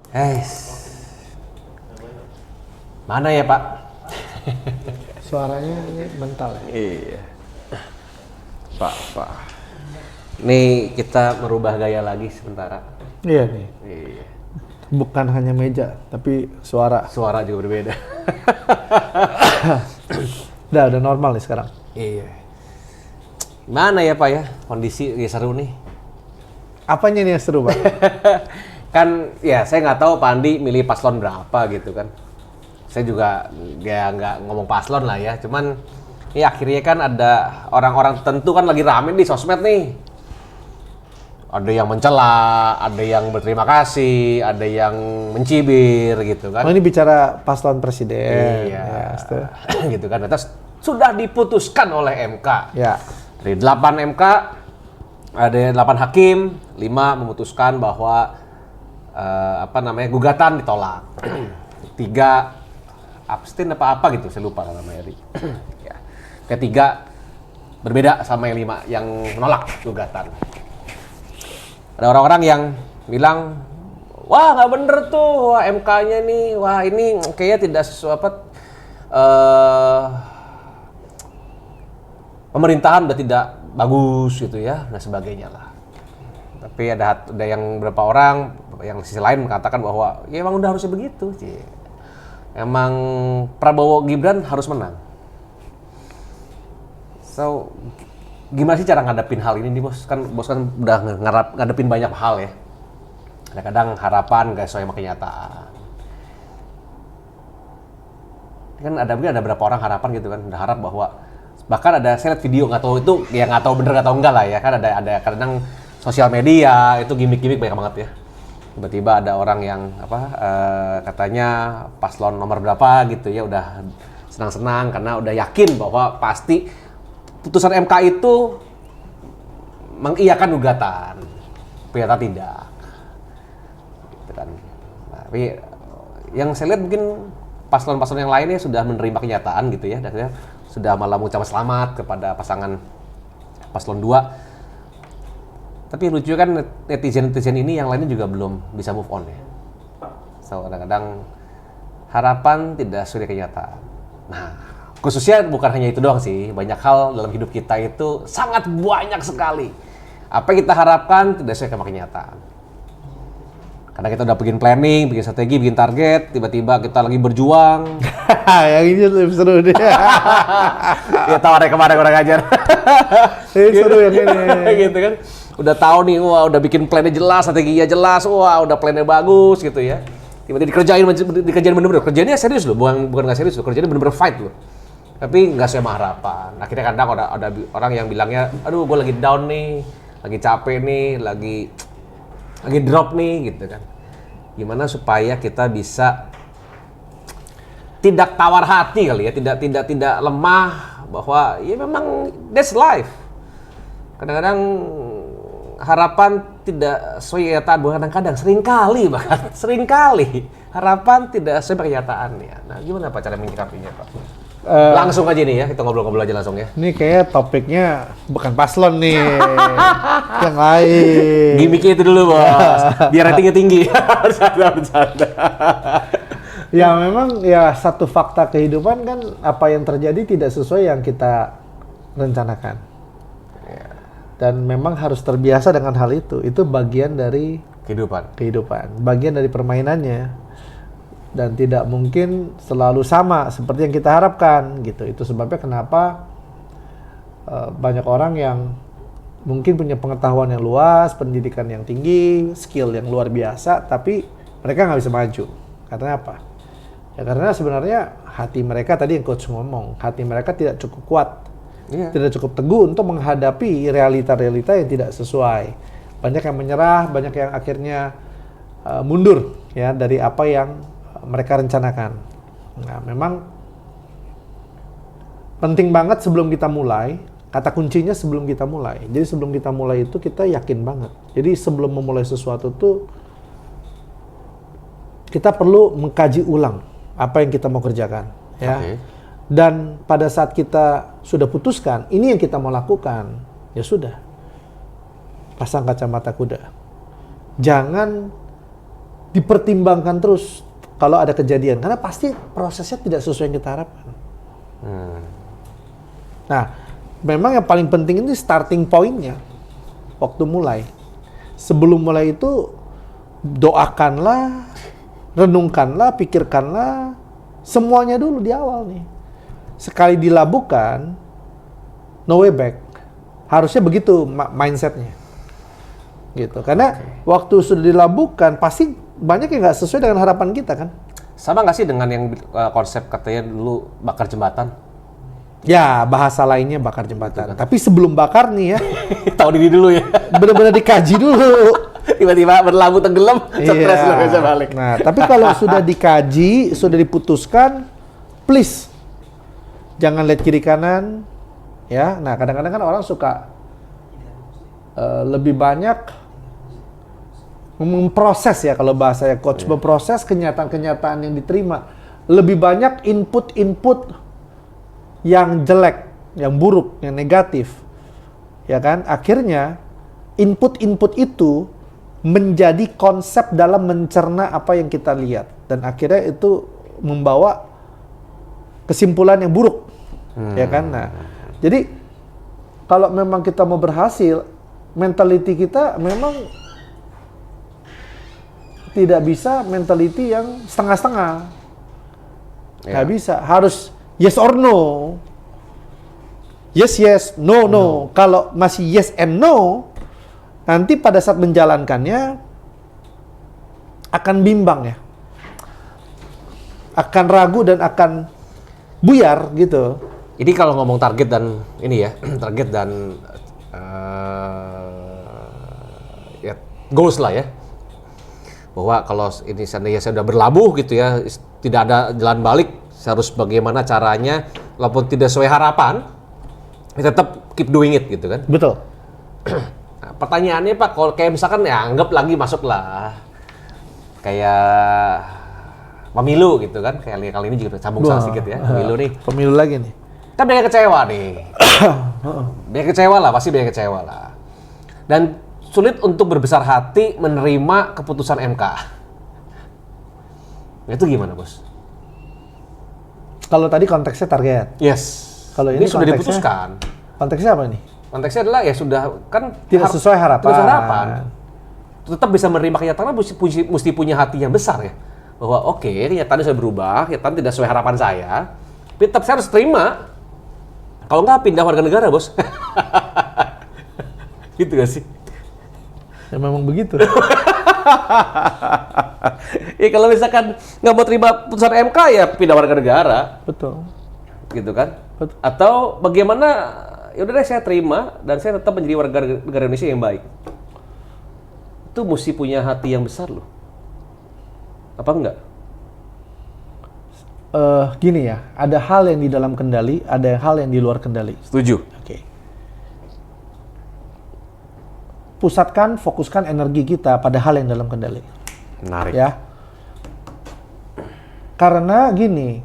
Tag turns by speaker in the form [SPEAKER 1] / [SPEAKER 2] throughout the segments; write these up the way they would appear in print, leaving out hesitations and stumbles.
[SPEAKER 1] Eh, mana ya Pak?
[SPEAKER 2] Suaranya ini mental ya?
[SPEAKER 1] Iya. Pak. Nih kita merubah gaya lagi sementara.
[SPEAKER 2] Iya nih.
[SPEAKER 1] Iya.
[SPEAKER 2] Bukan hanya meja, tapi suara.
[SPEAKER 1] Suara juga berbeda.
[SPEAKER 2] Udah normal nih sekarang.
[SPEAKER 1] Iya. Mana ya Pak ya? Kondisi ya seru nih.
[SPEAKER 2] Apanya nih yang seru, Pak?
[SPEAKER 1] Kan ya saya nggak tahu Pak Andi milih paslon berapa gitu kan. Saya juga ya nggak ngomong paslon lah ya. Cuman ya akhirnya kan ada orang-orang tertentu kan lagi rame di sosmed nih. Ada yang mencela, ada yang berterima kasih, ada yang mencibir gitu kan.
[SPEAKER 2] Oh, ini bicara paslon presiden.
[SPEAKER 1] Iya,
[SPEAKER 2] Ya,
[SPEAKER 1] gitu kan. Atas sudah diputuskan oleh MK.
[SPEAKER 2] ya.
[SPEAKER 1] Dari 8 MK, ada 8 hakim, 5 memutuskan bahwa gugatan ditolak. 3 abstain apa gitu, saya lupa namanya. Ya. Ketiga berbeda sama yang 5 yang menolak gugatan. Ada orang-orang yang bilang, wah nggak bener tuh, wah MK-nya nih, wah ini kayaknya tidak sesuai pemerintahan udah tidak bagus gitu ya, dan sebagainya lah. Tapi ada yang beberapa orang yang sisi lain mengatakan bahwa ya emang udah harusnya begitu, emang Prabowo Gibran harus menang. So gimana sih cara ngadepin hal ini nih bos? Bos kan udah ngadepin banyak hal ya. Kadang-kadang harapan gak sesuai sama kenyataan. Kan ada berapa orang harapan gitu kan, udah harap bahwa bahkan ada saya lihat video nggak tahu itu ya nggak tahu bener atau enggak lah ya kan ada kadang sosial media itu gimmick banyak banget ya. Tiba-tiba ada orang yang katanya paslon nomor berapa gitu ya udah senang-senang karena udah yakin bahwa pasti putusan MK itu mengiyakan gugatan, ternyata tidak. Gitu kan. Nah, tapi yang saya lihat mungkin paslon-paslon yang lainnya sudah menerima kenyataan gitu ya, dan sudah malah mengucapkan selamat kepada pasangan paslon 2. Tapi lucu kan netizen ini yang lainnya juga belum bisa move on ya. So kadang-kadang harapan tidak sesuai kenyataan. Nah, khususnya bukan hanya itu doang sih, banyak hal dalam hidup kita itu sangat banyak sekali. Apa yang kita harapkan tidak sesuai sama kenyataan. Karena kita udah bikin planning, bikin strategi, bikin target, tiba-tiba kita lagi berjuang.
[SPEAKER 2] Yang ini lebih seru deh.
[SPEAKER 1] Ya tawarnya kemarin kurang ajar.
[SPEAKER 2] Ini seru yang ini.
[SPEAKER 1] Gitu kan. Udah tahu nih, wah udah bikin plannya jelas, strateginya jelas, wah udah plannya bagus gitu ya. Tiba-tiba dikerjain bener-bener. Kerjanya serius loh, bukan nggak serius loh. Kerjanya bener-bener fight loh. Tapi nggak sesuai sama harapan. Akhirnya kadang ada orang yang bilangnya, aduh gue lagi down nih, lagi capek nih, lagi drop nih gitu kan. Gimana supaya kita bisa tidak tawar hati kali ya, tidak lemah bahwa ya memang that's life. Kadang-kadang harapan tidak sesuai kenyataan, kadang-kadang seringkali harapan tidak sesuai kenyataan ya. Nah, gimana Pak cara menyikapinya Pak? Langsung aja nih ya, kita ngobrol-ngobrol aja langsung ya.
[SPEAKER 2] Ini kayak topiknya bukan paslon nih, yang lain.
[SPEAKER 1] Gimiknya itu dulu bos, biar ratingnya tinggi. Bercanda.
[SPEAKER 2] Ya memang ya satu fakta kehidupan kan apa yang terjadi tidak sesuai yang kita rencanakan. Dan memang harus terbiasa dengan hal itu. Itu bagian dari kehidupan, bagian dari permainannya. Dan tidak mungkin selalu sama seperti yang kita harapkan gitu. Itu sebabnya kenapa banyak orang yang mungkin punya pengetahuan yang luas, pendidikan yang tinggi, skill yang luar biasa, tapi mereka nggak bisa maju. Karena apa? Ya karena sebenarnya hati mereka tadi yang coach ngomong, hati mereka tidak cukup kuat, tidak cukup teguh untuk menghadapi realita-realita yang tidak sesuai. Banyak yang menyerah, banyak yang akhirnya mundur ya dari apa yang mereka rencanakan. Nah, memang penting banget sebelum kita mulai, kata kuncinya sebelum kita mulai. Jadi sebelum kita mulai itu kita yakin banget. Jadi sebelum memulai sesuatu tuh kita perlu mengkaji ulang apa yang kita mau kerjakan, ya. Okay. Dan pada saat kita sudah putuskan ini yang kita mau lakukan, ya sudah. Pasang kacamata kuda. Jangan dipertimbangkan terus kalau ada kejadian, karena pasti prosesnya tidak sesuai yang kita harapkan. Nah, memang yang paling penting ini starting point-nya waktu mulai. Sebelum mulai itu doakanlah, renungkanlah, pikirkanlah semuanya dulu di awal nih. Sekali dilabuhkan, no way back. Harusnya begitu mindsetnya. Gitu. Karena waktu sudah dilabuhkan, pasti banyak yang nggak sesuai dengan harapan kita kan.
[SPEAKER 1] Sama nggak sih dengan yang konsep katanya dulu bakar jembatan?
[SPEAKER 2] Ya, bahasa lainnya bakar jembatan. Tapi sebelum bakar nih ya,
[SPEAKER 1] Tahu diri dulu ya.
[SPEAKER 2] benar-benar dikaji dulu.
[SPEAKER 1] Tiba-tiba berlabuh tenggelam, stres lo bisa balik.
[SPEAKER 2] Nah, tapi kalau sudah dikaji, sudah diputuskan, please jangan lihat kiri kanan, ya. Nah, kadang-kadang kan orang suka lebih banyak memproses ya, kalau bahasanya coach, memproses kenyataan-kenyataan yang diterima. Lebih banyak input-input yang jelek, yang buruk, yang negatif, ya kan? Akhirnya input-input itu menjadi konsep dalam mencerna apa yang kita lihat, dan akhirnya itu membawa kesimpulan yang buruk, ya kan? Nah, jadi kalau memang kita mau berhasil, mentality kita memang tidak bisa mentality yang setengah-setengah. Nggak bisa, harus yes or no. Yes, no, no. Kalau masih yes and no, nanti pada saat menjalankannya akan bimbang ya. Akan ragu dan akan buyar gitu.
[SPEAKER 1] Ini kalau ngomong target dan ini ya, target dan ya goals lah ya. Bahwa kalau ini seandainya saya sudah berlabuh gitu ya, tidak ada jalan balik, saya harus bagaimana caranya, walaupun tidak sesuai harapan, ya tetap keep doing it gitu kan.
[SPEAKER 2] Betul.
[SPEAKER 1] Nah, pertanyaannya Pak, kalau kayak misalkan ya anggap lagi masuklah kayak pemilu gitu kan, kayak kali ini juga sambung sedikit ya, pemilu nih.
[SPEAKER 2] Pemilu lagi nih.
[SPEAKER 1] Kan banyak kecewa nih. Banyak kecewa lah, pasti banyak kecewa lah. Dan sulit untuk berbesar hati menerima keputusan MK. Itu gimana, Bos?
[SPEAKER 2] Kalau tadi konteksnya target.
[SPEAKER 1] Yes.
[SPEAKER 2] Kalau ini
[SPEAKER 1] sudah diputuskan.
[SPEAKER 2] Konteksnya apa ini?
[SPEAKER 1] Konteksnya adalah ya sudah kan
[SPEAKER 2] tidak sesuai harapan.
[SPEAKER 1] Tidak sesuai harapan. Tetap bisa menerima kenyataan, mesti punya hati yang besar ya. Bahwa oke, kenyataan sudah berubah, kenyataan tidak sesuai harapan saya. Tapi tetap saya harus terima. Kalau nggak pindah warga negara, Bos. Gitu gak sih?
[SPEAKER 2] Ya memang begitu.
[SPEAKER 1] Ya kalau misalkan nggak mau terima putusan MK ya pindah warga negara.
[SPEAKER 2] Betul.
[SPEAKER 1] Gitu kan?
[SPEAKER 2] Betul.
[SPEAKER 1] Atau bagaimana, ya udah deh saya terima dan saya tetap menjadi warga negara Indonesia yang baik. Itu mesti punya hati yang besar loh. Apa enggak?
[SPEAKER 2] Gini ya, ada hal yang di dalam kendali, ada hal yang di luar kendali.
[SPEAKER 1] Setuju.
[SPEAKER 2] Oke. Pusatkan, fokuskan energi kita pada hal yang dalam kendali.
[SPEAKER 1] Menarik.
[SPEAKER 2] Ya. Karena gini,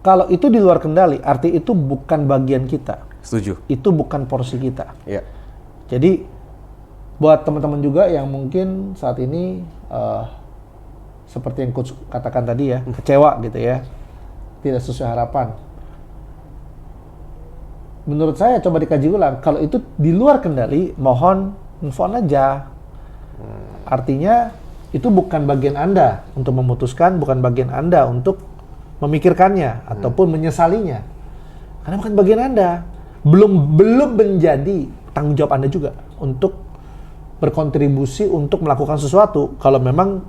[SPEAKER 2] kalau itu di luar kendali, arti itu bukan bagian kita.
[SPEAKER 1] Setuju.
[SPEAKER 2] Itu bukan porsi kita.
[SPEAKER 1] Iya.
[SPEAKER 2] Jadi, buat teman-teman juga yang mungkin saat ini, seperti yang Coach katakan tadi ya, kecewa gitu ya, tidak sesuai harapan. Menurut saya coba dikaji ulang, kalau itu di luar kendali, mohon move on aja. Artinya itu bukan bagian Anda untuk memutuskan, bukan bagian Anda untuk memikirkannya ataupun menyesalinya. Karena bukan bagian Anda. Belum menjadi tanggung jawab Anda juga untuk berkontribusi untuk melakukan sesuatu kalau memang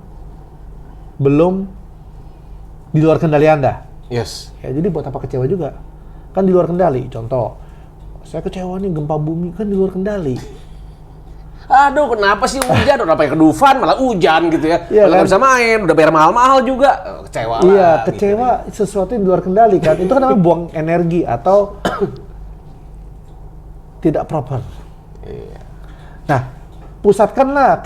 [SPEAKER 2] belum di luar kendali Anda.
[SPEAKER 1] Yes.
[SPEAKER 2] Ya, jadi buat apa kecewa juga? Kan di luar kendali. Contoh, saya kecewa nih gempa bumi, kan di luar kendali.
[SPEAKER 1] Aduh, kenapa sih hujan? Udah pakai kedufan, malah hujan gitu ya.
[SPEAKER 2] Iya,
[SPEAKER 1] Nggak
[SPEAKER 2] kan?
[SPEAKER 1] bisa main, udah bayar mahal-mahal juga. Kecewa lah.
[SPEAKER 2] Iya, kecewa sesuatu yang di luar kendali kan. Itu kan namanya buang energi atau tidak proper.
[SPEAKER 1] Iya.
[SPEAKER 2] Nah, pusatkanlah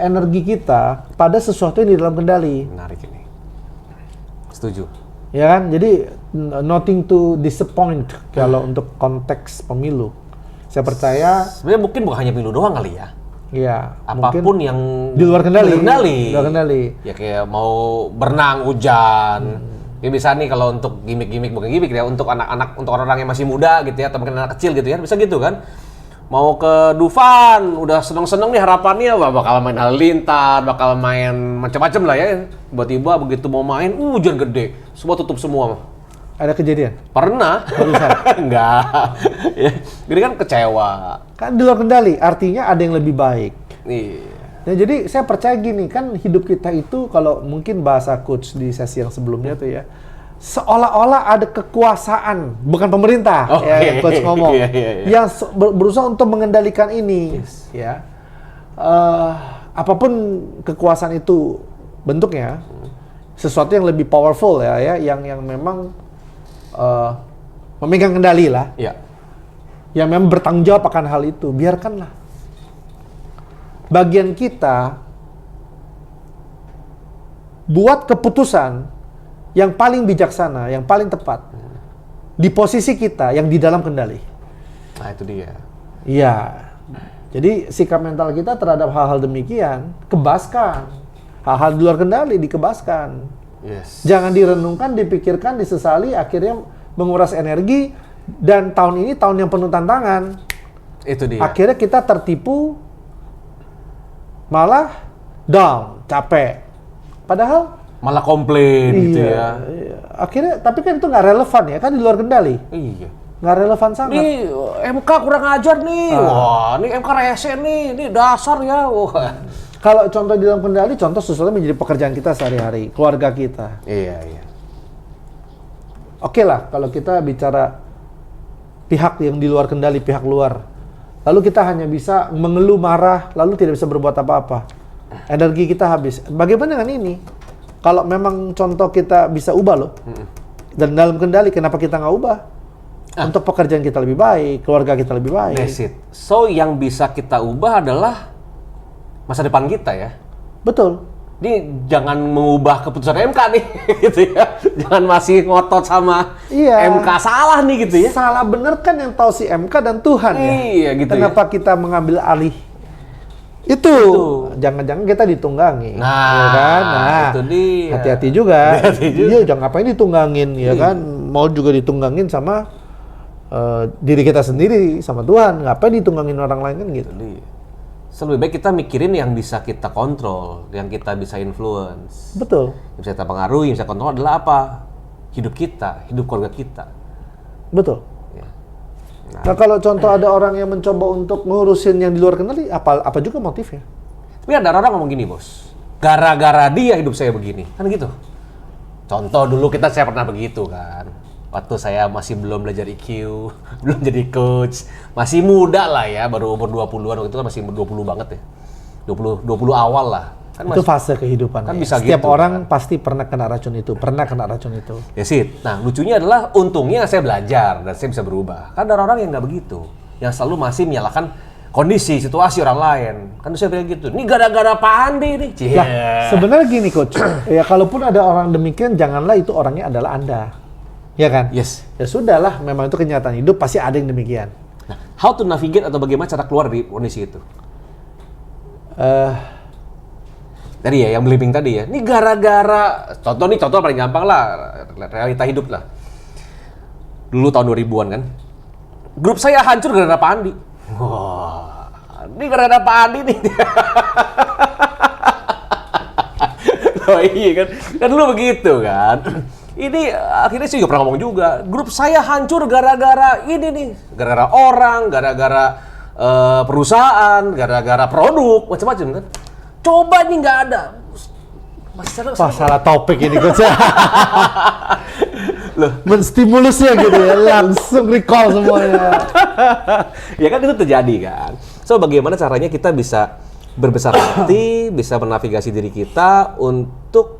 [SPEAKER 2] energi kita pada sesuatu yang di dalam kendali.
[SPEAKER 1] Menarik ini. Setuju.
[SPEAKER 2] Ya kan? Jadi nothing to disappoint kalau untuk konteks pemilu. Saya percaya
[SPEAKER 1] Sebenarnya mungkin bukan hanya pemilu doang kali ya.
[SPEAKER 2] Iya.
[SPEAKER 1] Apapun yang
[SPEAKER 2] di luar kendali.
[SPEAKER 1] Di
[SPEAKER 2] luar kendali.
[SPEAKER 1] Ya kayak mau berenang hujan. Ya bisa nih kalau untuk gimmick-gimmick, bukan gimmick ya, untuk anak-anak, untuk orang-orang yang masih muda gitu ya, atau mungkin anak kecil gitu ya, bisa gitu kan. Mau ke Dufan, udah seneng-seneng nih harapannya, wah bakal main halilintar, bakal main macam-macam lah ya. Tiba-tiba begitu mau main, hujan gede, semua tutup semua.
[SPEAKER 2] Ada kejadian?
[SPEAKER 1] Pernah. Enggak. Ya, jadi kan kecewa.
[SPEAKER 2] Kan di luar kendali, artinya ada yang lebih baik.
[SPEAKER 1] Iya.
[SPEAKER 2] Nah, jadi saya percaya gini, kan hidup kita itu kalau mungkin bahasa coach di sesi yang sebelumnya tuh ya, seolah-olah ada kekuasaan, bukan pemerintah, ya, yang coach ngomong, yang berusaha untuk mengendalikan ini, ya. Apapun kekuasaan itu bentuknya, sesuatu yang lebih powerful ya, yang memang memegang kendali lah, yang memang bertanggung jawab akan hal itu, biarkanlah. Bagian kita buat keputusan yang paling bijaksana, yang paling tepat di posisi kita yang di dalam kendali.
[SPEAKER 1] Nah itu dia.
[SPEAKER 2] Iya. Jadi sikap mental kita terhadap hal-hal demikian, kebaskan. Hal-hal di luar kendali dikebaskan.
[SPEAKER 1] Yes.
[SPEAKER 2] Jangan direnungkan, dipikirkan, disesali, akhirnya menguras energi, dan tahun ini tahun yang penuh tantangan.
[SPEAKER 1] Itu dia.
[SPEAKER 2] Akhirnya kita tertipu, malah down, capek. Padahal
[SPEAKER 1] malah komplain gitu ya.
[SPEAKER 2] Iya. Akhirnya, tapi kan itu nggak relevan ya, kan di luar kendali.
[SPEAKER 1] Iya.
[SPEAKER 2] Nggak relevan sangat.
[SPEAKER 1] Nih MK kurang ajar nih. Wah, nih MK rese nih. Ini dasar ya. Wah.
[SPEAKER 2] Kalau contoh di dalam kendali, contoh sesuatu menjadi pekerjaan kita sehari-hari, keluarga kita.
[SPEAKER 1] Iya.
[SPEAKER 2] Oke lah, kalau kita bicara pihak yang di luar kendali, pihak luar. Lalu kita hanya bisa mengeluh, marah, lalu tidak bisa berbuat apa-apa. Energi kita habis. Bagaimana dengan ini? Kalau memang contoh kita bisa ubah loh. Dan dalam kendali, kenapa kita nggak ubah? Untuk pekerjaan kita lebih baik, keluarga kita lebih baik.
[SPEAKER 1] That's it. So, yang bisa kita ubah adalah masa depan kita ya.
[SPEAKER 2] Betul.
[SPEAKER 1] Ini jangan mengubah keputusan MK nih, gitu ya. Jangan masih ngotot sama MK salah nih gitu ya.
[SPEAKER 2] Salah bener kan yang tahu si MK dan Tuhan ya.
[SPEAKER 1] Iya gitu.
[SPEAKER 2] Kenapa kita mengambil alih? Itu. Jangan-jangan kita ditunggangi.
[SPEAKER 1] Nah,
[SPEAKER 2] ya kan? Nah,
[SPEAKER 1] itu dia.
[SPEAKER 2] Hati-hati juga.
[SPEAKER 1] Hati-hati juga.
[SPEAKER 2] Iya, jangan ngapain ditunggangin, ya kan? Mau juga ditunggangin sama diri kita sendiri, sama Tuhan. Ngapain ditunggangin orang lain kan gitu.
[SPEAKER 1] Lebih baik kita mikirin yang bisa kita kontrol, yang kita bisa influence.
[SPEAKER 2] Betul.
[SPEAKER 1] Yang bisa kita pengaruhi, yang bisa kontrol adalah apa? Hidup kita, hidup keluarga kita.
[SPEAKER 2] Betul. Ya. Nah, kalau contoh ada orang yang mencoba untuk ngurusin yang di luar kendali, apa juga motifnya?
[SPEAKER 1] Tapi ada orang ngomong gini, Bos. Gara-gara dia hidup saya begini. Kan gitu. Contoh dulu saya pernah begitu kan. Waktu saya masih belum belajar EQ, belum jadi coach, masih muda lah ya, baru umur 20-an, waktu itu kan masih umur 20 banget ya. 20 awal lah. Kan
[SPEAKER 2] itu fase kehidupan.
[SPEAKER 1] Kan
[SPEAKER 2] ya.
[SPEAKER 1] bisa
[SPEAKER 2] Setiap
[SPEAKER 1] gitu,
[SPEAKER 2] orang pasti pernah kena racun itu,
[SPEAKER 1] Ya sih. Nah, lucunya adalah untungnya saya belajar dan saya bisa berubah. Kan ada orang yang nggak begitu, yang selalu masih menyalahkan kondisi, situasi orang lain. Kan saya bilang gitu, ini gara-gara Pak Andi nih.
[SPEAKER 2] Nah, sebenarnya gini coach, ya kalaupun ada orang demikian, janganlah itu orangnya adalah Anda. Ya kan?
[SPEAKER 1] Yes.
[SPEAKER 2] Ya sudahlah, memang itu kenyataan hidup, pasti ada yang demikian.
[SPEAKER 1] Nah, how to navigate atau bagaimana cara keluar dari kondisi itu? Tadi ya, yang believing tadi ya. Ini gara-gara, contoh paling gampang lah, realita hidup lah. Dulu tahun 2000-an kan, grup saya hancur gara-gara Pak Andi. Wah, ini gara-gara Pak Andi nih. Oh iya kan, kan dulu begitu kan. Ini akhirnya saya juga pernah ngomong juga, grup saya hancur gara-gara ini nih, gara-gara orang, gara-gara perusahaan, gara-gara produk, macam-macam kan. Coba nih nggak ada.
[SPEAKER 2] Salah topik ini coach. Loh, menstimulusnya gitu ya, langsung recall semuanya.
[SPEAKER 1] Ya kan itu terjadi kan. So bagaimana caranya kita bisa berbesar hati, bisa menavigasi diri kita untuk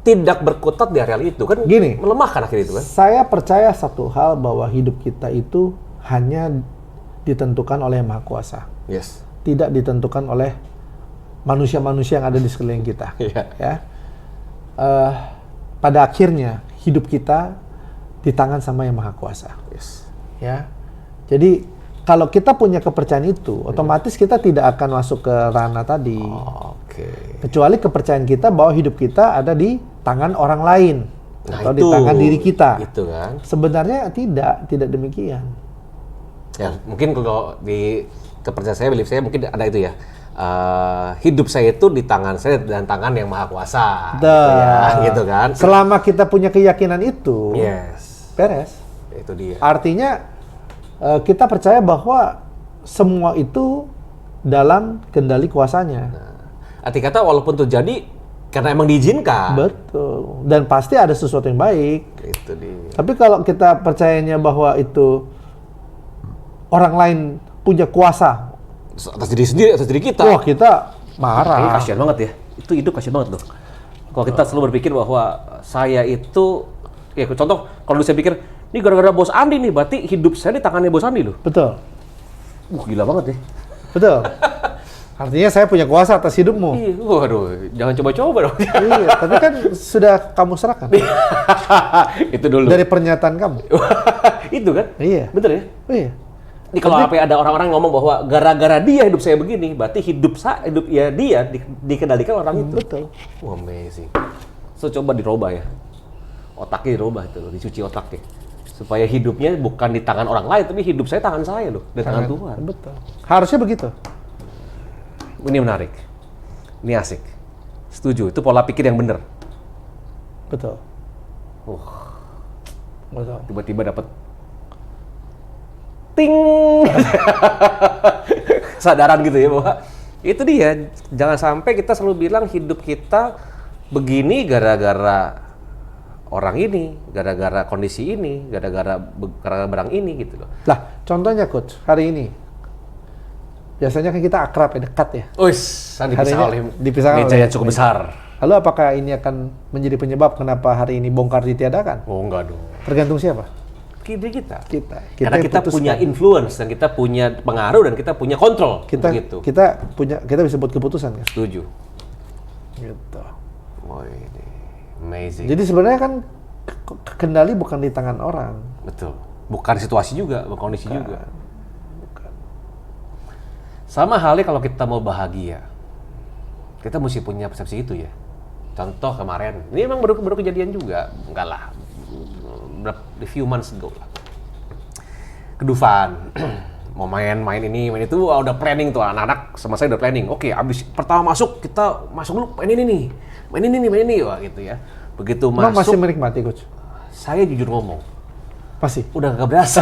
[SPEAKER 1] tidak berkutat di areal itu kan,
[SPEAKER 2] gini,
[SPEAKER 1] melemahkan akhirnya itu kan.
[SPEAKER 2] Saya percaya satu hal, bahwa hidup kita itu hanya ditentukan oleh Yang Maha Kuasa.
[SPEAKER 1] Yes.
[SPEAKER 2] Tidak ditentukan oleh manusia-manusia yang ada di sekeliling kita. Ya. Pada akhirnya hidup kita di tangan sama Yang Maha Kuasa.
[SPEAKER 1] Yes.
[SPEAKER 2] Ya. Jadi kalau kita punya kepercayaan itu, otomatis kita tidak akan masuk ke ranah tadi.
[SPEAKER 1] Oke.
[SPEAKER 2] Kecuali kepercayaan kita bahwa hidup kita ada di tangan orang lain atau di tangan diri kita.
[SPEAKER 1] Itu kan.
[SPEAKER 2] Sebenarnya tidak demikian.
[SPEAKER 1] Ya, mungkin kalau di kepercayaan saya, belief saya mungkin ada itu ya. Hidup saya itu di tangan saya dan tangan yang maha kuasa. Gitu kan.
[SPEAKER 2] Selama kita punya keyakinan itu,
[SPEAKER 1] Yes.
[SPEAKER 2] beres.
[SPEAKER 1] Itu dia.
[SPEAKER 2] Artinya kita percaya bahwa semua itu dalam kendali kuasanya.
[SPEAKER 1] Arti kata walaupun terjadi karena emang diizinkan.
[SPEAKER 2] Betul. Dan pasti ada sesuatu yang baik.
[SPEAKER 1] Itu dia.
[SPEAKER 2] Tapi kalau kita percayanya bahwa itu orang lain punya kuasa,
[SPEAKER 1] Atas diri sendiri, atas diri kita.
[SPEAKER 2] wah kita marah.
[SPEAKER 1] Ini kasihan banget ya. Itu hidup kasihan banget loh. Kalau kita selalu berpikir bahwa saya itu, ya contoh kalau dulu saya pikir, ini gara-gara bos Andi nih, berarti hidup saya di tangannya bos Andi loh.
[SPEAKER 2] Betul.
[SPEAKER 1] Gila banget ya.
[SPEAKER 2] Betul. Artinya saya punya kuasa atas hidupmu.
[SPEAKER 1] Iya, waduh, jangan coba-coba dong.
[SPEAKER 2] Iya, tapi kan sudah kamu serahkan.
[SPEAKER 1] Itu dulu.
[SPEAKER 2] Dari pernyataan kamu.
[SPEAKER 1] Itu kan?
[SPEAKER 2] Iya.
[SPEAKER 1] Betul ya?
[SPEAKER 2] Iya.
[SPEAKER 1] Ini kalau apa ada orang-orang ngomong bahwa gara-gara dia hidup saya begini, berarti hidup ya dia dikendalikan orang itu.
[SPEAKER 2] Betul.
[SPEAKER 1] Wah, amazing. So coba dirubah ya. Otaknya dirubah itu loh, dicuci otaknya. Supaya hidupnya bukan di tangan orang lain, tapi hidup saya tangan saya loh, di tangan Tuhan.
[SPEAKER 2] Betul. Harusnya begitu.
[SPEAKER 1] Ini menarik. Ini asik. Setuju, itu pola pikir yang benar.
[SPEAKER 2] Betul. Betul.
[SPEAKER 1] Tiba-tiba dapat ting. Sadaran gitu ya bahwa itu dia, jangan sampai kita selalu bilang hidup kita begini gara-gara orang ini, gara-gara kondisi ini, gara-gara barang ini gitu loh.
[SPEAKER 2] Lah, contohnya coach, hari ini biasanya kan kita akrab ya, dekat ya.
[SPEAKER 1] Dipisahkan oleh meja yang cukup besar.
[SPEAKER 2] Lalu apakah ini akan menjadi penyebab kenapa hari ini bongkar ditiadakan?
[SPEAKER 1] Oh enggak dong.
[SPEAKER 2] Tergantung siapa?
[SPEAKER 1] Diri kita.
[SPEAKER 2] Karena
[SPEAKER 1] Karena kita punya influence dan kita punya pengaruh dan kita punya kontrol.
[SPEAKER 2] Kita bisa buat keputusan kan?
[SPEAKER 1] Setuju.
[SPEAKER 2] Gitu.
[SPEAKER 1] Oh, ini amazing.
[SPEAKER 2] Jadi sebenarnya kan kendali bukan di tangan orang.
[SPEAKER 1] Betul. Bukan situasi juga, bukan kondisi juga. Sama halnya kalau kita mau bahagia, kita mesti punya persepsi itu ya. Contoh kemarin, ini emang baru kejadian juga, enggak lah, a few months ago lah. Ke Dufan, mau main ini, main itu, udah planning tuh anak-anak sama saya udah planning. Oke, abis pertama masuk kita masuk dulu main ini, wah gitu ya. Begitu
[SPEAKER 2] Emang
[SPEAKER 1] masuk,
[SPEAKER 2] masih menikmati coach?
[SPEAKER 1] saya jujur ngomong,
[SPEAKER 2] Masih.
[SPEAKER 1] udah gak berasa.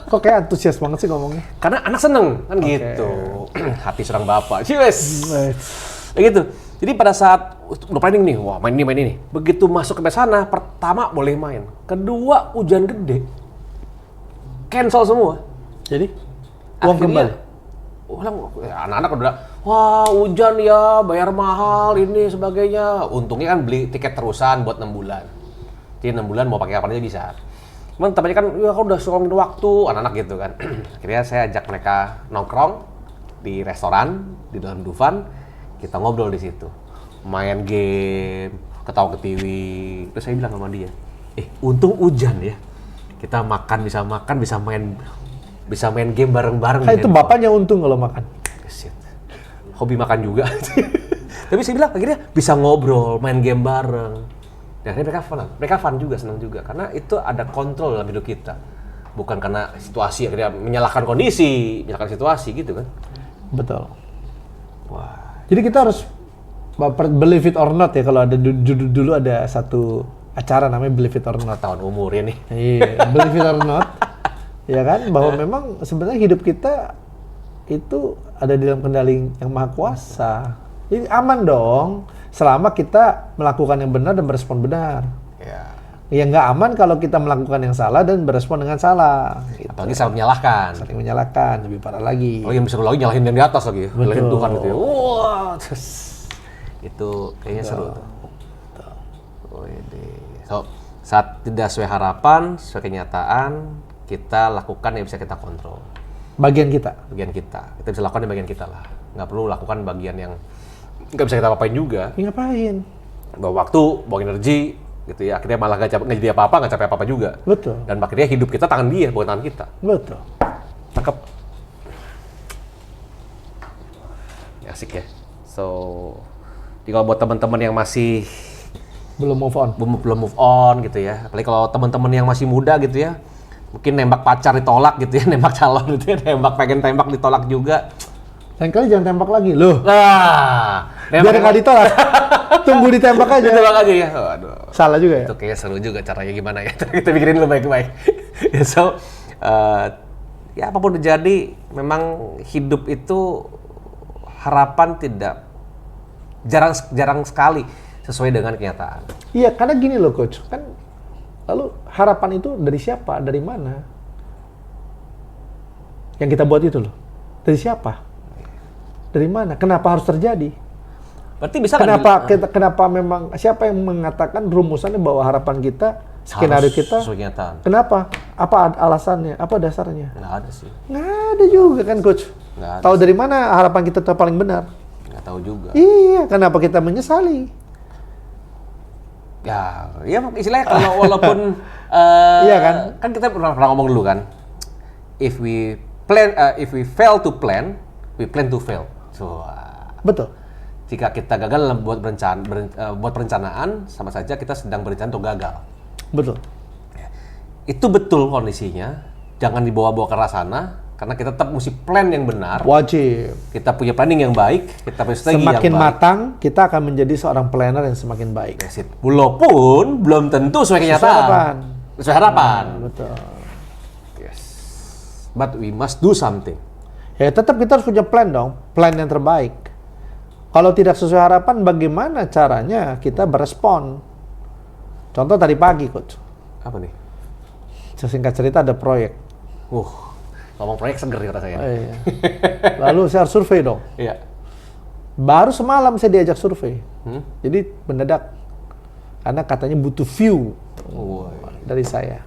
[SPEAKER 2] Kok kayak antusias banget sih ngomongnya?
[SPEAKER 1] Karena anak seneng kan gitu. Hati serang bapak. Ciwes. Begitu. Jadi pada saat udah planning nih, wah main ini. Begitu masuk ke sana, pertama boleh main. Kedua hujan gede. Cancel semua.
[SPEAKER 2] Jadi uang kembali.
[SPEAKER 1] Anak-anak udah, wah hujan ya, bayar mahal ini sebagainya. Untungnya kan beli tiket terusan buat 6 bulan. Jadi 6 bulan mau pakai kapan aja bisa. Cuman tapi kan, ya kan udah suruhin waktu, anak-anak gitu kan. Akhirnya saya ajak mereka nongkrong di restoran, di dalam Dufan. Kita ngobrol di situ. Main game, ketawa-ketiwi. Terus saya bilang sama dia, untung hujan ya. Kita bisa main game bareng-bareng.
[SPEAKER 2] Itu bapaknya untung kalau makan.
[SPEAKER 1] Shit. Hobi makan juga. Tapi saya bilang, akhirnya bisa ngobrol, main game bareng. Dan mereka fun juga, senang juga. Karena itu ada kontrol dalam hidup kita. Bukan karena situasi, akhirnya menyalahkan kondisi, menyalahkan situasi gitu kan.
[SPEAKER 2] Betul.
[SPEAKER 1] Wah.
[SPEAKER 2] Jadi kita harus believe it or not ya. Kalau ada dulu ada satu acara namanya believe it or not.
[SPEAKER 1] Tahun umur ya nih.
[SPEAKER 2] Iya, believe it or not. Ya kan, bahwa memang sebenarnya hidup kita itu ada di dalam kendali yang maha kuasa. Jadi aman dong. Selama kita melakukan yang benar dan berespon benar.
[SPEAKER 1] Ya.
[SPEAKER 2] Ya nggak aman kalau kita melakukan yang salah dan berespon dengan salah. Gitu.
[SPEAKER 1] Apalagi saling menyalahkan.
[SPEAKER 2] Saling menyalahkan, lebih parah lagi.
[SPEAKER 1] Oh yang bisa lagi nyalahin yang di atas lagi. Nyalahin Tuhan gitu ya. Wah, itu kayaknya seru tuh. So, saat tidak sesuai harapan, sesuai kenyataan, kita lakukan yang bisa kita kontrol.
[SPEAKER 2] Bagian kita.
[SPEAKER 1] Kita bisa lakukan di bagian kita lah. Nggak perlu lakukan bagian yang nggak bisa kita apa-apain juga.
[SPEAKER 2] Ya, ngapain?
[SPEAKER 1] Bawa waktu, bawa energi, gitu ya. Akhirnya malah nggak jadi apa-apa, nggak capek apa-apa juga.
[SPEAKER 2] Betul.
[SPEAKER 1] Dan akhirnya hidup kita tangan dia, bukan tangan kita.
[SPEAKER 2] Betul. Cakep.
[SPEAKER 1] Ya, asik ya. So, jadi kalau buat teman-teman yang masih
[SPEAKER 2] Belum move on.
[SPEAKER 1] belum move on gitu ya, apalagi kalau teman-teman yang masih muda gitu ya, mungkin nembak pacar ditolak gitu ya, nembak calon gitu ya, pengen tembak ditolak juga.
[SPEAKER 2] Lain kali jangan tembak lagi loh.
[SPEAKER 1] Nah,
[SPEAKER 2] Biar nggak ditolak. Tunggu ditembak aja.
[SPEAKER 1] ditolak aja ya. Waduh.
[SPEAKER 2] Salah juga ya.
[SPEAKER 1] Itu kayaknya seru juga caranya gimana ya. Kita pikirin dulu baik-baik. Ya, so, ya apapun terjadi, memang hidup itu harapan jarang sekali sesuai dengan kenyataan.
[SPEAKER 2] Iya, karena gini loh coach, kan lalu harapan itu dari siapa, dari mana? Yang kita buat itu loh, dari siapa? Dari mana? Kenapa harus terjadi?
[SPEAKER 1] Berarti bisa nggak
[SPEAKER 2] Kenapa memang siapa yang mengatakan rumusannya bahwa harapan kita, skenario
[SPEAKER 1] harus
[SPEAKER 2] kita?
[SPEAKER 1] sesuai kenyataan?
[SPEAKER 2] Kenapa? Apa alasannya? Apa dasarnya?
[SPEAKER 1] Nggak ada sih.
[SPEAKER 2] Nggak ada juga kan coach.
[SPEAKER 1] Nggak ada.
[SPEAKER 2] Tahu dari mana harapan kita itu paling benar?
[SPEAKER 1] Nggak tahu juga.
[SPEAKER 2] Iya, kenapa kita menyesali?
[SPEAKER 1] Ya istilahnya kalau walaupun
[SPEAKER 2] Iya kan?
[SPEAKER 1] Kan kita pernah ngomong dulu kan, if we fail to plan, we plan to fail. So,
[SPEAKER 2] Betul.
[SPEAKER 1] jika kita gagal dalam buat perencanaan, sama saja kita sedang berencana untuk gagal.
[SPEAKER 2] Betul.
[SPEAKER 1] Itu betul kondisinya. Jangan dibawa-bawa ke arah sana, karena kita tetap mesti plan yang benar.
[SPEAKER 2] Wajib.
[SPEAKER 1] Kita punya planning yang baik, kita punya strategi yang
[SPEAKER 2] Semakin
[SPEAKER 1] baik.
[SPEAKER 2] matang, kita akan menjadi seorang planner yang semakin baik.
[SPEAKER 1] That's it. Walaupun belum tentu sesuai kenyataan. Sesuai harapan.
[SPEAKER 2] Betul.
[SPEAKER 1] Yes. But we must do something.
[SPEAKER 2] Ya tetap kita harus punya plan dong, plan yang terbaik. Kalau tidak sesuai harapan, bagaimana caranya kita berespon? Contoh tadi pagi, coach.
[SPEAKER 1] Apa nih?
[SPEAKER 2] Singkat cerita ada proyek.
[SPEAKER 1] Ngomong proyek seger kata saya.
[SPEAKER 2] Iya. Lalu saya harus survei dong.
[SPEAKER 1] Iya.
[SPEAKER 2] Baru semalam saya diajak survei. Jadi mendadak. Karena katanya butuh view dari saya.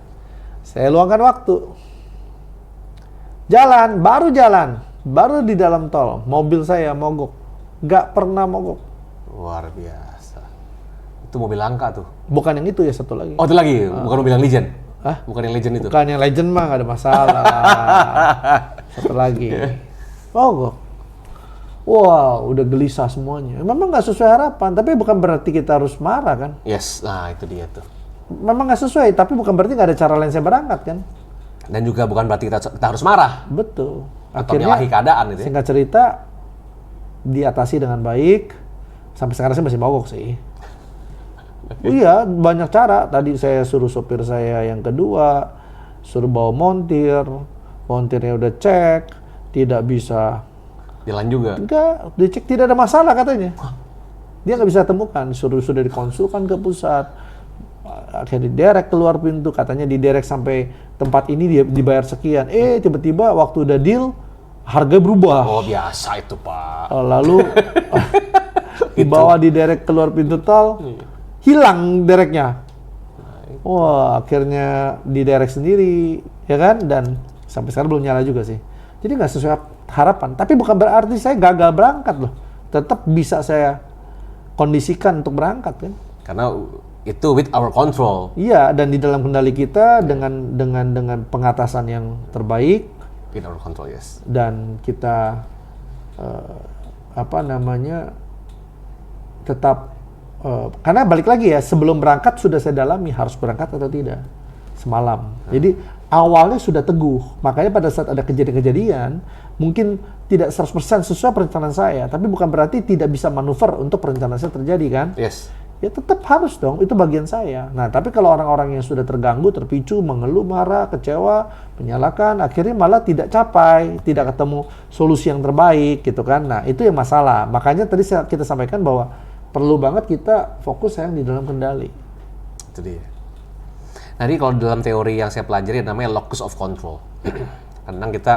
[SPEAKER 2] Saya luangkan waktu. Jalan, baru di dalam tol, mobil saya mogok. Nggak pernah mogok.
[SPEAKER 1] Luar biasa. Itu mobil langka tuh.
[SPEAKER 2] Bukan yang itu ya, satu lagi.
[SPEAKER 1] Oh, itu lagi, bukan mobil yang legend.
[SPEAKER 2] Hah?
[SPEAKER 1] Bukan yang legend itu.
[SPEAKER 2] Bukan yang legend mah, nggak ada masalah. Satu lagi. Mogok. Wow, udah gelisah semuanya. Memang nggak sesuai harapan, tapi bukan berarti kita harus marah kan?
[SPEAKER 1] Yes, nah itu dia tuh.
[SPEAKER 2] Memang nggak sesuai, tapi bukan berarti nggak ada cara lain saya berangkat kan?
[SPEAKER 1] Dan juga bukan berarti kita harus marah.
[SPEAKER 2] Betul.
[SPEAKER 1] Atau menyalahi keadaan gitu ya.
[SPEAKER 2] Singkat cerita, diatasi dengan baik. Sampai sekarang saya masih mogok sih. Iya, banyak cara. Tadi saya suruh sopir saya yang kedua, suruh bawa montir. Montirnya udah cek, tidak bisa.
[SPEAKER 1] Jalan juga.
[SPEAKER 2] Enggak, dicek tidak ada masalah katanya. Dia nggak bisa temukan, sudah dikonsulkan ke pusat. Akhirnya diderek keluar pintu, katanya diderek sampai tempat ini dia dibayar sekian. Tiba-tiba waktu udah deal, harga berubah.
[SPEAKER 1] Oh, biasa itu, Pak.
[SPEAKER 2] Lalu dibawa diderek keluar pintu tol, hilang dereknya. Wah, akhirnya diderek sendiri, ya kan? Dan sampai sekarang belum nyala juga sih. Jadi nggak sesuai harapan. Tapi bukan berarti saya gagal berangkat loh. Tetap bisa saya kondisikan untuk berangkat kan.
[SPEAKER 1] Karena itu with our control.
[SPEAKER 2] Iya, dan di dalam kendali kita dengan pengatasan yang terbaik.
[SPEAKER 1] With our control, yes.
[SPEAKER 2] Dan kita tetap karena balik lagi ya, sebelum berangkat sudah saya dalami harus berangkat atau tidak semalam. Jadi awalnya sudah teguh, makanya pada saat ada kejadian-kejadian mungkin tidak 100% sesuai perencanaan saya, tapi bukan berarti tidak bisa manuver untuk perencanaan saya terjadi kan?
[SPEAKER 1] Yes.
[SPEAKER 2] Ya tetap harus dong, itu bagian saya. Nah, tapi kalau orang-orang yang sudah terganggu, terpicu, mengeluh, marah, kecewa, menyalahkan, akhirnya malah tidak capai, tidak ketemu solusi yang terbaik gitu kan. Nah, itu yang masalah. Makanya tadi kita sampaikan bahwa perlu banget kita fokus sayang di dalam kendali.
[SPEAKER 1] Itu dia. Nah, jadi kalau dalam teori yang saya pelajari namanya locus of control. Karena kita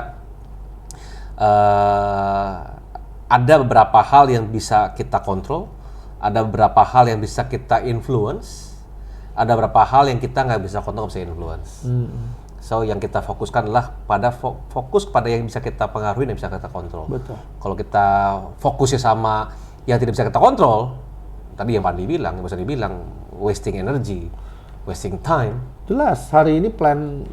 [SPEAKER 1] ada beberapa hal yang bisa kita kontrol, ada beberapa hal yang bisa kita influence, ada beberapa hal yang kita nggak bisa kontrol, nggak bisa influence. So, yang kita fokuskan adalah pada fokus pada yang bisa kita pengaruhi dan bisa kita kontrol.
[SPEAKER 2] Betul.
[SPEAKER 1] Kalau kita fokusnya sama yang tidak bisa kita kontrol, tadi yang Pandi bilang, yang bisa dibilang wasting energy, wasting time.
[SPEAKER 2] Jelas, hari ini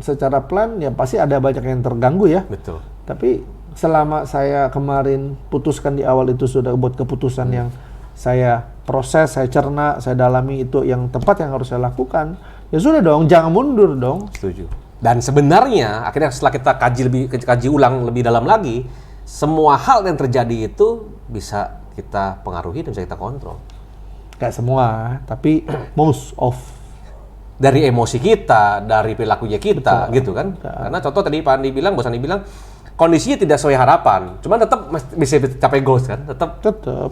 [SPEAKER 2] secara plan ya pasti ada banyak yang terganggu ya.
[SPEAKER 1] Betul.
[SPEAKER 2] Tapi selama saya kemarin putuskan di awal itu sudah buat keputusan yang saya proses, saya cerna, saya dalami itu yang tepat yang harus saya lakukan. Ya sudah dong, jangan mundur dong.
[SPEAKER 1] Setuju. Dan sebenarnya akhirnya setelah kita kaji ulang lebih dalam lagi, semua hal yang terjadi itu bisa kita pengaruhi dan bisa kita kontrol.
[SPEAKER 2] Gak semua, tapi most of.
[SPEAKER 1] Dari emosi kita, dari perilakunya kita, gitu kan?
[SPEAKER 2] Betul.
[SPEAKER 1] Karena contoh tadi Pak Andi bilang, Bos Andi bilang, kondisinya tidak sesuai harapan, cuman tetap bisa capai goals kan? Tetap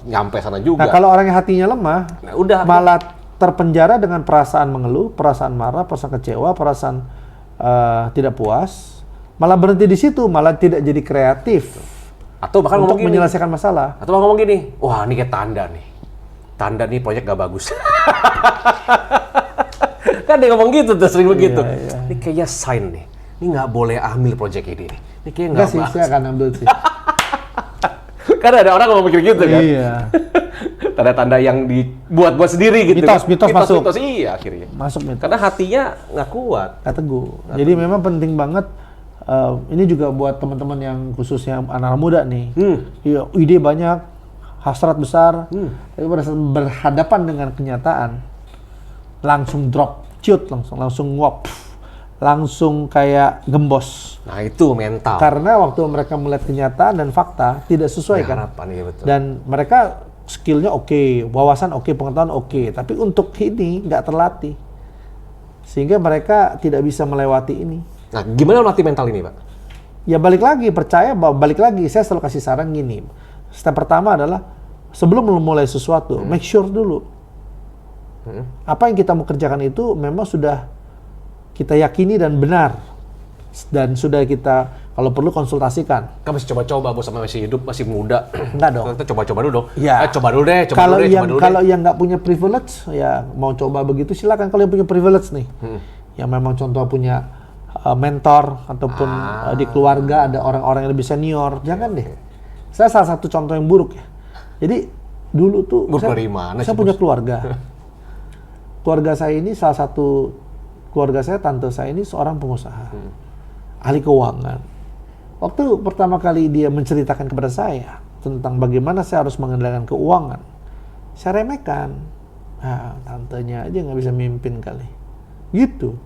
[SPEAKER 1] nyampe sana juga.
[SPEAKER 2] Nah kalau orang yang hatinya lemah,
[SPEAKER 1] Nah, udah
[SPEAKER 2] malah terpenjara dengan perasaan mengeluh, perasaan marah, perasaan kecewa, perasaan tidak puas, malah berhenti di situ, malah tidak jadi kreatif
[SPEAKER 1] atau bahkan
[SPEAKER 2] untuk
[SPEAKER 1] ngomong gini,
[SPEAKER 2] menyelesaikan masalah.
[SPEAKER 1] atau ngomong gini, wah ini kayak tanda nih proyek gak bagus. Kan dia ngomong gitu tuh, sering begitu.
[SPEAKER 2] Iya.
[SPEAKER 1] Ini kayaknya sign nih, ini nggak boleh ambil proyek ini nih. Ini kayaknya
[SPEAKER 2] Enggak
[SPEAKER 1] nggak
[SPEAKER 2] sih,
[SPEAKER 1] bagus.
[SPEAKER 2] saya akan ambil sih.
[SPEAKER 1] Karena ada orang ngomong gitu kan.
[SPEAKER 2] Iya.
[SPEAKER 1] Tanda-tanda yang dibuat-buat sendiri gitu.
[SPEAKER 2] Mitos masuk.
[SPEAKER 1] Mitos, iya akhirnya.
[SPEAKER 2] Masuk mitos.
[SPEAKER 1] Karena hatinya nggak kuat.
[SPEAKER 2] Nggak teguh. Jadi memang penting banget. Ini juga buat teman-teman yang khususnya anak muda nih. Iya, ide banyak, hasrat besar, tapi pada saat berhadapan dengan kenyataan, langsung drop, ciut langsung nguap, langsung kayak gembos.
[SPEAKER 1] Nah itu mental.
[SPEAKER 2] Karena waktu mereka melihat kenyataan dan fakta tidak sesuai kan.
[SPEAKER 1] Harapan, iya betul.
[SPEAKER 2] Dan mereka skillnya oke, wawasan oke, pengetahuan oke, tapi untuk ini nggak terlatih, sehingga mereka tidak bisa melewati ini.
[SPEAKER 1] Nah gimana melatih mental ini Pak?
[SPEAKER 2] Ya balik lagi, balik lagi, saya selalu kasih saran gini. Step pertama adalah sebelum memulai sesuatu, make sure dulu apa yang kita mau kerjakan itu memang sudah kita yakini dan benar, dan sudah kita kalau perlu konsultasikan.
[SPEAKER 1] Kan masih coba-coba, Bos, sama masih hidup, masih muda.
[SPEAKER 2] Enggak dong.
[SPEAKER 1] Kita coba-coba dulu dong.
[SPEAKER 2] Ya.
[SPEAKER 1] Coba dulu deh,
[SPEAKER 2] Kalau yang nggak punya privilege, ya mau coba begitu silakan. Kalau yang punya privilege nih, yang memang contoh punya mentor ataupun di keluarga ada orang-orang yang lebih senior, jangan deh. Saya salah satu contoh yang buruk ya. Jadi dulu tuh saya punya keluarga. Keluarga saya ini salah satu keluarga saya, tante saya ini seorang pengusaha, ahli keuangan. Waktu pertama kali dia menceritakan kepada saya tentang bagaimana saya harus mengendalikan keuangan, saya remehkan. Nah, tantenya aja nggak bisa mimpin kali. Gitu.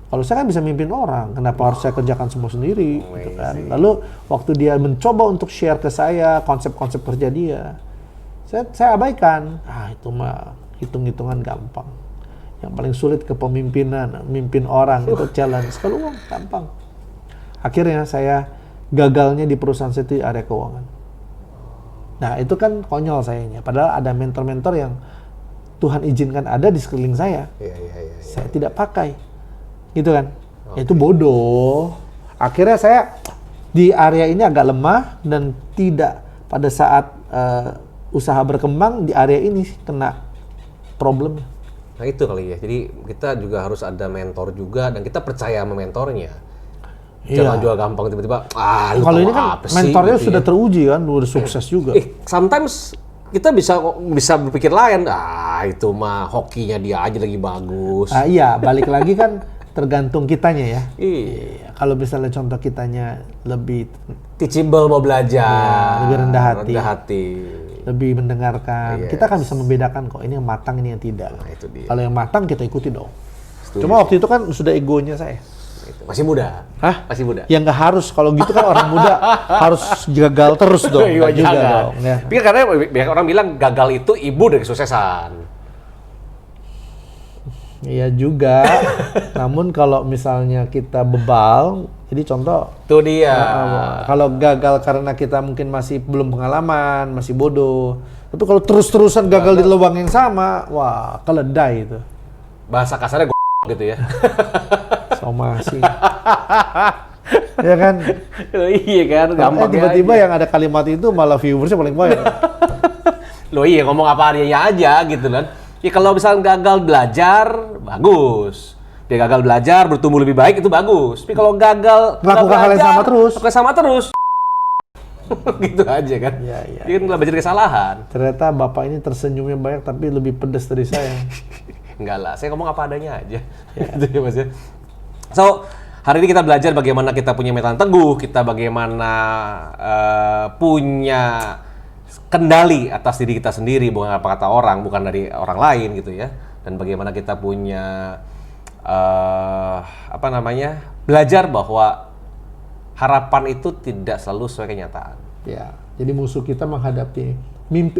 [SPEAKER 2] Kalau saya kan bisa mimpin orang, kenapa harus saya kerjakan semua sendiri? Gitu kan. Lalu waktu dia mencoba untuk share ke saya konsep-konsep kerja dia, saya abaikan. Itu mah hitung-hitungan gampang. Yang paling sulit kepemimpinan, mimpin orang itu challenge. Kalau uang gampang. Akhirnya saya gagalnya di perusahaan saya itu area keuangan. Nah itu kan konyol sayanya. Padahal ada mentor-mentor yang Tuhan izinkan ada di sekeliling saya. Saya tidak pakai. Gitu kan. Itu bodoh. Akhirnya saya di area ini agak lemah dan tidak pada saat usaha berkembang di area ini kena problemnya.
[SPEAKER 1] Nah itu kali ya, jadi kita juga harus ada mentor juga dan kita percaya sama mentornya. Jangan juga gampang tiba-tiba,
[SPEAKER 2] kalau ini kan mentornya gitu sudah teruji kan, udah sukses juga.
[SPEAKER 1] Sometimes kita bisa berpikir lain, itu mah hokinya dia aja lagi bagus.
[SPEAKER 2] Iya, balik lagi kan tergantung kitanya ya.
[SPEAKER 1] Iya.
[SPEAKER 2] Kalau misalnya contoh kitanya lebih
[SPEAKER 1] teachable, mau belajar,
[SPEAKER 2] lebih rendah hati. Lebih mendengarkan, kita kan bisa membedakan kok ini yang matang, ini yang tidak.
[SPEAKER 1] Nah, itu dia.
[SPEAKER 2] Kalau yang matang kita ikuti dong.
[SPEAKER 1] Setuju.
[SPEAKER 2] Cuma waktu itu kan sudah egonya saya.
[SPEAKER 1] Masih muda.
[SPEAKER 2] Hah?
[SPEAKER 1] Masih muda.
[SPEAKER 2] Ya nggak harus, kalau gitu kan orang muda harus gagal terus dong.
[SPEAKER 1] Iya,
[SPEAKER 2] juga dong. Ya.
[SPEAKER 1] Tapi karena banyak orang bilang gagal itu ibu dari kesuksesan.
[SPEAKER 2] Iya juga. Namun kalau misalnya kita bebal, jadi contoh.
[SPEAKER 1] Itu dia.
[SPEAKER 2] Kalau gagal karena kita mungkin masih belum pengalaman, masih bodoh. Tapi kalau terus-terusan gagal di lubang yang sama, wah keledai itu.
[SPEAKER 1] Bahasa kasarnya gitu ya.
[SPEAKER 2] Somasi. Ya kan?
[SPEAKER 1] Iya kan, gampang
[SPEAKER 2] tiba-tiba yang ada kalimat itu malah viewersnya paling banyak.
[SPEAKER 1] Loh iya, ngomong apa adanya aja gitu kan. Ya kalau misalnya gagal belajar, bagus. Dia gagal belajar, bertumbuh lebih baik, itu bagus. Tapi kalau gagal
[SPEAKER 2] melakukan hal yang
[SPEAKER 1] sama terus. Gitu aja kan.
[SPEAKER 2] Iya.
[SPEAKER 1] Dia kan belajar kesalahan.
[SPEAKER 2] Ternyata bapak ini tersenyumnya banyak tapi lebih pedas dari saya.
[SPEAKER 1] Enggak lah, saya ngomong apa adanya aja. Gitu ya Mas ya. So, hari ini kita belajar bagaimana kita punya mental teguh, kita bagaimana punya kendali atas diri kita sendiri, bukan apa kata orang, bukan dari orang lain gitu ya. Dan bagaimana kita punya belajar bahwa harapan itu tidak selalu sesuai kenyataan.
[SPEAKER 2] Ya, jadi musuh kita menghadapi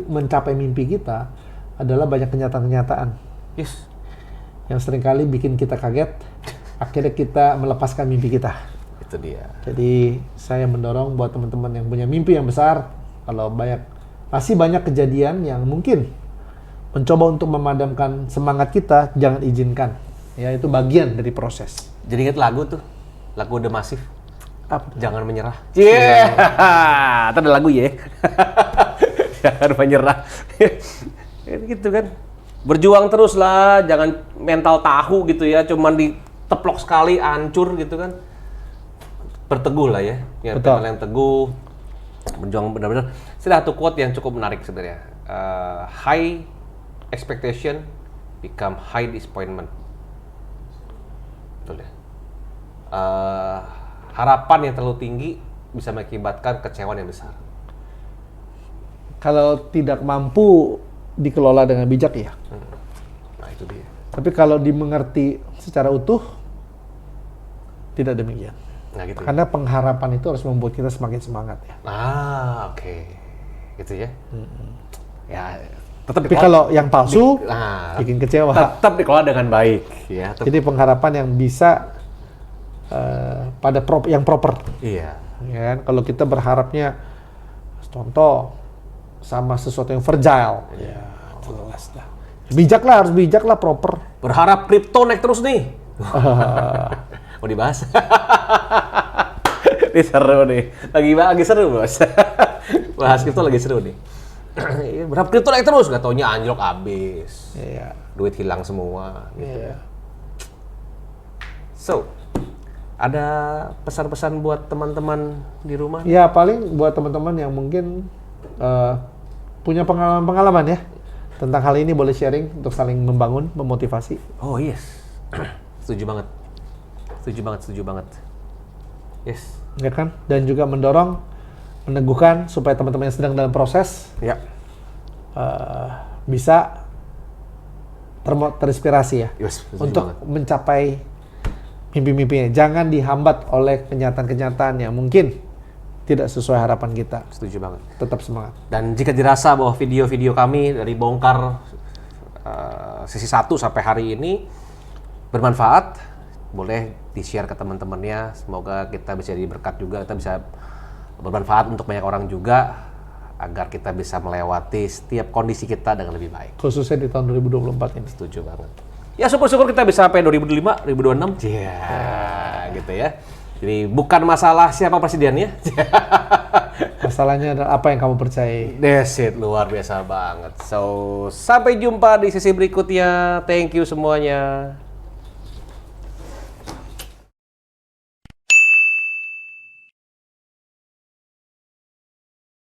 [SPEAKER 2] mencapai mimpi kita adalah banyak kenyataan-kenyataan.
[SPEAKER 1] Yes.
[SPEAKER 2] Yang seringkali bikin kita kaget, akhirnya kita melepaskan mimpi kita.
[SPEAKER 1] Itu dia.
[SPEAKER 2] Jadi saya mendorong buat teman-teman yang punya mimpi yang besar, kalau masih banyak kejadian yang mungkin mencoba untuk memadamkan semangat kita, jangan izinkan. Ya, itu bagian dari proses.
[SPEAKER 1] Jadi ingat lagu tuh, lagu The Massive.
[SPEAKER 2] Apa?
[SPEAKER 1] Jangan menyerah. Yeah. Itu ada lagu ya. Jangan menyerah. Gitu kan. Berjuang terus lah, jangan mental tahu gitu ya, cuman diteplok sekali hancur gitu kan. Berteguh lah ya. Ya, mental yang teguh. Berjuang benar-benar. Ada satu quote yang cukup menarik sebenarnya. High expectation become high disappointment. Betul ya. Harapan yang terlalu tinggi bisa mengakibatkan kecewaan yang besar.
[SPEAKER 2] Kalau tidak mampu dikelola dengan bijak ya.
[SPEAKER 1] Nah itu dia.
[SPEAKER 2] Tapi kalau dimengerti secara utuh, tidak demikian.
[SPEAKER 1] Nah gitu.
[SPEAKER 2] Karena pengharapan itu harus membuat kita semakin semangat ya.
[SPEAKER 1] Oke. Gitu ya. Ya, tetap
[SPEAKER 2] Tapi kalau yang palsu, bikin kecewa.
[SPEAKER 1] Tetap dikelola dengan baik. Ya,
[SPEAKER 2] jadi pengharapan yang bisa pada yang proper.
[SPEAKER 1] Iya.
[SPEAKER 2] Ya kan? Kalau kita berharapnya, contoh, sama sesuatu yang fragile. Ya, jelas lah. Harus bijak lah, proper.
[SPEAKER 1] Berharap kripto naik terus nih. Mau dibahas? Ini seru nih. Lagi seru, Bos. Bahas kripto lagi seru nih. Berharap kripto naik terus, nggak taunya anjlok abis.
[SPEAKER 2] Iya.
[SPEAKER 1] Duit hilang semua. Gitu.
[SPEAKER 2] Iya.
[SPEAKER 1] So, ada pesan-pesan buat teman-teman di rumah?
[SPEAKER 2] Ya, paling buat teman-teman yang mungkin punya pengalaman-pengalaman ya tentang hal ini, boleh sharing untuk saling membangun, memotivasi.
[SPEAKER 1] Oh yes, setuju banget. Yes.
[SPEAKER 2] Ya kan? Dan juga mendorong, meneguhkan supaya teman-teman yang sedang dalam proses
[SPEAKER 1] Ya.
[SPEAKER 2] Bisa terinspirasi ya,
[SPEAKER 1] Yes,
[SPEAKER 2] untuk mencapai mimpi-mimpinya. Jangan dihambat oleh kenyataan-kenyataan yang mungkin tidak sesuai harapan kita.
[SPEAKER 1] Setuju banget.
[SPEAKER 2] Tetap semangat.
[SPEAKER 1] Dan jika dirasa bahwa video-video kami dari bongkar sesi 1 sampai hari ini bermanfaat, boleh di-share ke teman-temannya. Semoga kita bisa jadi berkat juga, kita bisa bermanfaat untuk banyak orang juga, agar kita bisa melewati setiap kondisi kita dengan lebih baik.
[SPEAKER 2] Khususnya di tahun 2024 ini.
[SPEAKER 1] Setuju banget. Ya syukur-syukur kita bisa sampai 2005, 2026. Gitu ya. Jadi bukan masalah siapa presidennya.
[SPEAKER 2] Masalahnya adalah apa yang kamu percayai.
[SPEAKER 1] That's it, luar biasa banget. So, sampai jumpa di sesi berikutnya. Thank you semuanya.